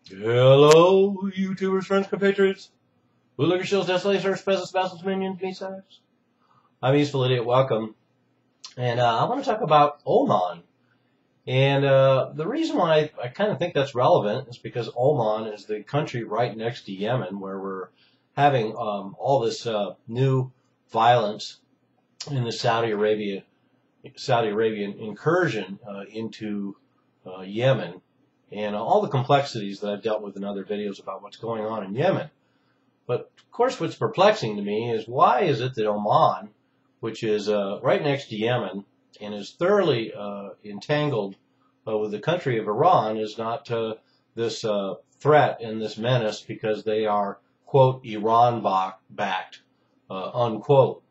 Hello, YouTubers, friends, compatriots, bootlicker shills, desolators, peasants, vassals, minions, me-sides. I'm Useful Idiot, welcome. And I want to talk about Oman. And the reason why I kind of think that's relevant is because Oman is the country right next to Yemen, where we're having all this new violence in the Saudi Arabian incursion into Yemen, and all the complexities that I've dealt with in other videos about what's going on in Yemen. But of course, what's perplexing to me is why is it that Oman, which is right next to Yemen and is thoroughly entangled with the country of Iran, is not this threat and this menace, because they are, quote, Iran-backed, unquote.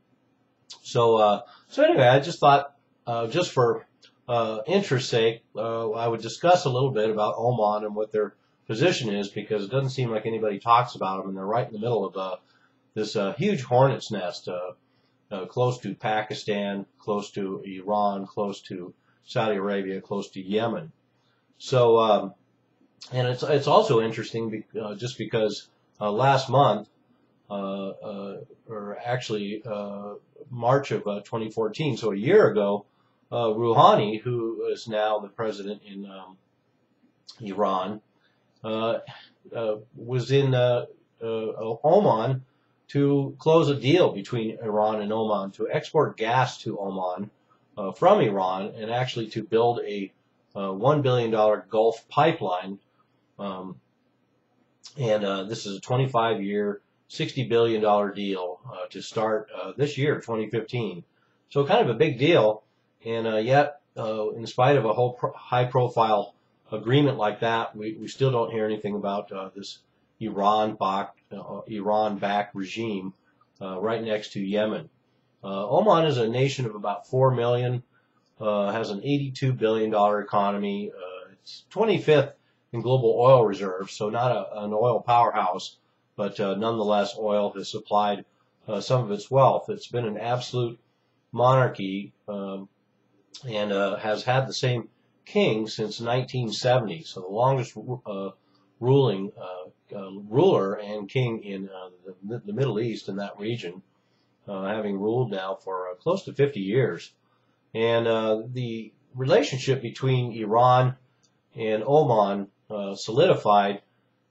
So anyway, I just thought, just for interest's sake, I would discuss a little bit about Oman and what their position is, because it doesn't seem like anybody talks about them, and they're right in the middle of this huge hornet's nest, close to Pakistan, close to Iran, close to Saudi Arabia, close to Yemen. So, and it's also interesting just because last month, or actually March of 2014, so a year ago, Rouhani, who is now the president in Iran, was in Oman to close a deal between Iran and Oman to export gas to Oman from Iran, and actually to build a $1 billion Gulf pipeline. And this is a 25-year, $60 billion deal to start this year, 2015. So kind of a big deal. And yet, in spite of a whole high-profile agreement like that, we still don't hear anything about this Iran-backed regime right next to Yemen. Oman is a nation of about 4 million, has an $82 billion economy. It's 25th in global oil reserves, so not an oil powerhouse, but nonetheless, oil has supplied some of its wealth. It's been an absolute monarchy, and has had the same king since 1970, so the longest ruling ruler and king in the Middle East, in that region, having ruled now for close to 50 years. And the relationship between Iran and Oman solidified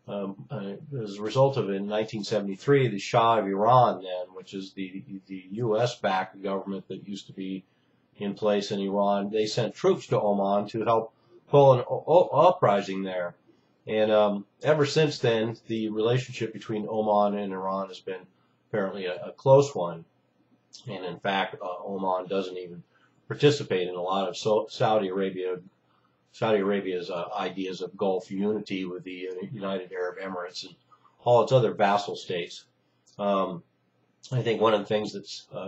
as a result of, in 1973, the Shah of Iran, then, which is the US-backed government that used to be in place in Iran. They sent troops to Oman to help quell an uprising there. And ever since then, the relationship between Oman and Iran has been apparently a close one. And in fact, Oman doesn't even participate in a lot of Saudi Arabia's ideas of Gulf unity with the United Arab Emirates and all its other vassal states. I think one of the things that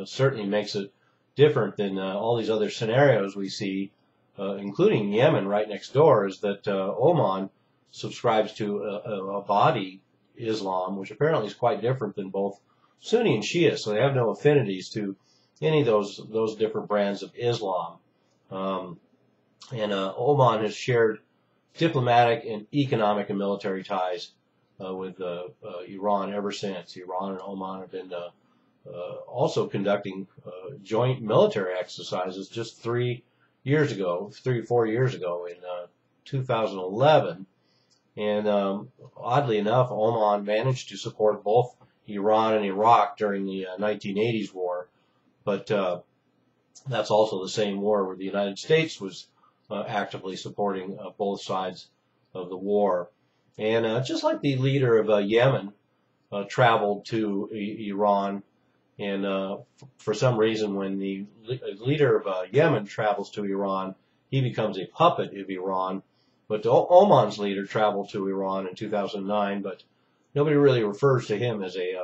certainly makes it different than all these other scenarios we see, including Yemen right next door, is that Oman subscribes to a body Islam, which apparently is quite different than both Sunni and Shia, so they have no affinities to any of those different brands of Islam. And Oman has shared diplomatic and economic and military ties with Iran ever since. Iran and Oman have been also conducting joint military exercises just 3 or 4 years ago in 2011. And oddly enough, Oman managed to support both Iran and Iraq during the 1980s war. But that's also the same war where the United States was actively supporting both sides of the war. And just like the leader of Yemen traveled to Iran, and for some reason, when the leader of Yemen travels to Iran, he becomes a puppet of Iran. But Oman's leader traveled to Iran in 2009, but nobody really refers to him as a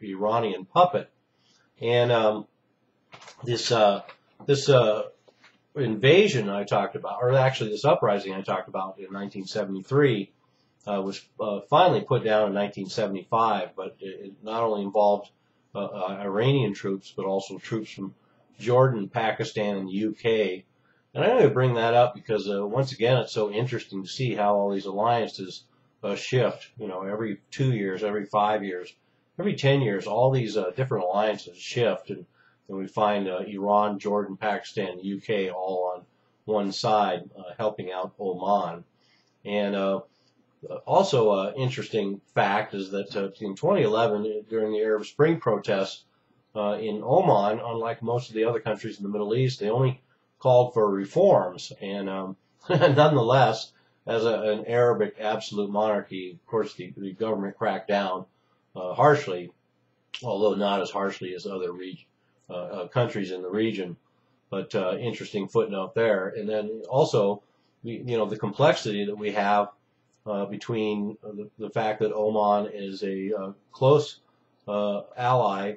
Iranian puppet. And this invasion I talked about, or actually this uprising I talked about in 1973, was finally put down in 1975, but it not only involved Iranian troops, but also troops from Jordan, Pakistan, and the UK. And I only bring that up because, once again, it's so interesting to see how all these alliances shift. Every 2 years, every 5 years, every 10 years, all these different alliances shift, and we find Iran, Jordan, Pakistan, the UK all on one side helping out Oman. And also, interesting fact is that in 2011, during the Arab Spring protests in Oman, unlike most of the other countries in the Middle East, they only called for reforms. And nonetheless, as an Arabic absolute monarchy, of course, the government cracked down harshly, although not as harshly as other countries in the region. But interesting footnote there. And then also, the complexity that we have between the fact that Oman is a close ally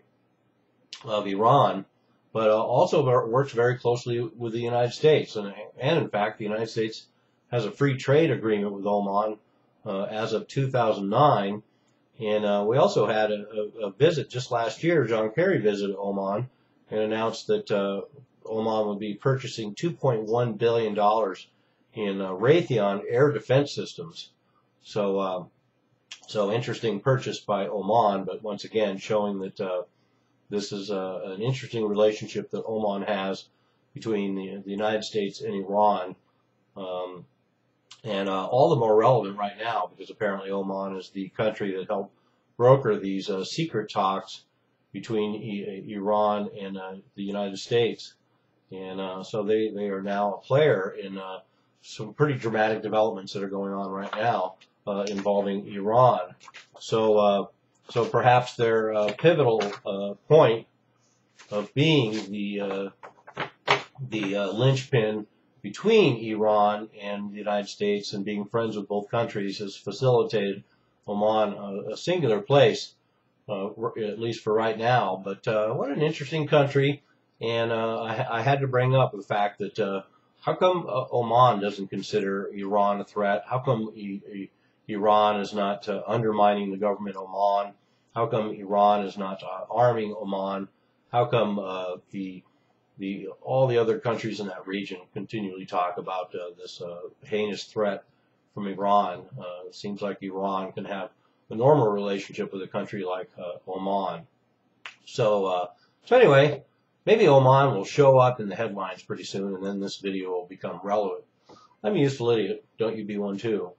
of Iran, but also works very closely with the United States. And in fact, the United States has a free trade agreement with Oman as of 2009. And we also had a visit just last year. John Kerry visited Oman and announced that Oman would be purchasing $2.1 billion in Raytheon air defense systems. So interesting purchase by Oman, but once again showing that this is an interesting relationship that Oman has between the United States and Iran, and all the more relevant right now because apparently Oman is the country that helped broker these secret talks between Iran and the United States. And so they are now a player in some pretty dramatic developments that are going on right now involving Iran. So perhaps their pivotal point of being the linchpin between Iran and the United States and being friends with both countries has facilitated Oman a singular place, at least for right now. But what an interesting country. And I had to bring up the fact that how come Oman doesn't consider Iran a threat? How come Iran is not undermining the government of Oman? How come Iran is not arming Oman? How come all the other countries in that region continually talk about this heinous threat from Iran? It seems like Iran can have a normal relationship with a country like Oman. So anyway, maybe Oman will show up in the headlines pretty soon, and then this video will become relevant. I'm a useful idiot. Don't you be one too.